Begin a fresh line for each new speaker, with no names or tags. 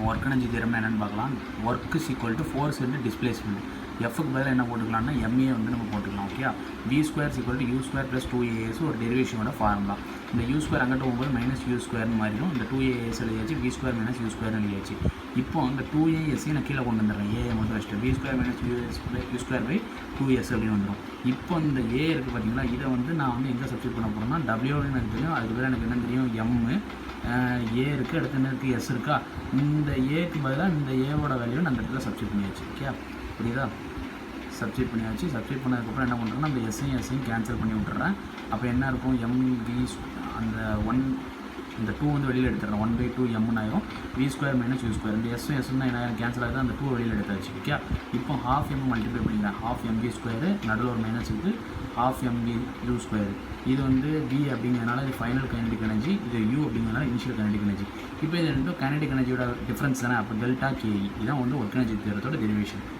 Work energy theorem என்னென்னு பார்க்கலாம். Work is equal to force into displacement. எஃப்க்கு பதிலாக என்ன போட்டுக்கலாம்னா எம்ஏ வந்து நம்ம போட்டுக்கலாம். Okay, V square equal to U square plus 2ஏஎஸ் ஒரு டெரிவேஷனோட ஃபார்முலா. இந்த யூ ஸ்கொயர் அங்கிட்ட போகும்போது மைனஸ் யூ ஸ்கொயர்னு மாறிடும். இந்த 2ஏஎஸ் எழுதியாச்சு, வி ஸ்கொயர் மைனஸ் யூ ஸ்கொயர்னு எழுதியாச்சு. இப்போ அந்த 2ஏஎஸ்ஸையும் நான் கீழே கொண்டு வந்துடுறேன். ஏ மட்டும் வச்சுட்டு V square minus you square by 2எஸ் அப்படின்னு வந்துடும். இப்போ இந்த ஏ இருக்குது பார்த்தீங்களா, இதை வந்து நான் வந்து எங்கே சப்ஸ்டிட் பண்ண போகிறேன்னா டபிள்யூன்னு எனக்கு தெரியும். அதுக்கு பதிலாக எனக்கு என்ன தெரியும், எம்மு ஏ இருக்குது, அடுத்து என்ன இருக்குது, எஸ் இருக்கா. இந்த ஏக்கு பதிலாக இந்த ஏவோட வேல்யூ நான் அந்த இடத்துல சப்ஸ்டிட் பண்ணியாச்சு. ஓகே, புரியுதா? சப்ஸ்டிட் பண்ணியாச்சு. சப்ஸ்டிட் பண்ணதுக்கப்புறம் என்ன பண்ணுறேன்னா அந்த எஸ்ஸையும் கேன்சல் பண்ணி விட்டுறேன். அப்போ என்ன இருக்கும், எம்வி அந்த இந்த 2 வந்து வெளியில் எடுத்துடுறேன். 1/2 எம்னு ஆயிரும். V square minus you square. இந்த எஸ்ஸும் எஸ்ஸும் என்ன ஆயிரும், கேன்சல் ஆகுது. அந்த 2 வெளியில் எடுத்தாச்சு. ஓகே, இப்போ ½ எம் மல்டிப்ளை பண்ணிக்கிறேன். ½ எம்வி ஸ்கொயரு, நடுவில் ஒரு மைனஸ் இருக்குது, ½ எம்வி யூ ஸ்கொயர். இது வந்து வி அப்படிங்கிறதுனால இது ஃபைனல் கைனடிக் எனர்ஜி, இது யூ அப்படிங்கிறதுனால இனிஷியல் கைனடிக் எனர்ஜி. இப்போ இது ரெண்டும் கைனடிக் எனர்ஜியோட டிஃப்ரென்ஸ் தானே. அப்போ டெல்டா கேஇ இதான் வந்து ஒர்க் எனர்ஜி தியரத்தோட டெரிவேஷன்.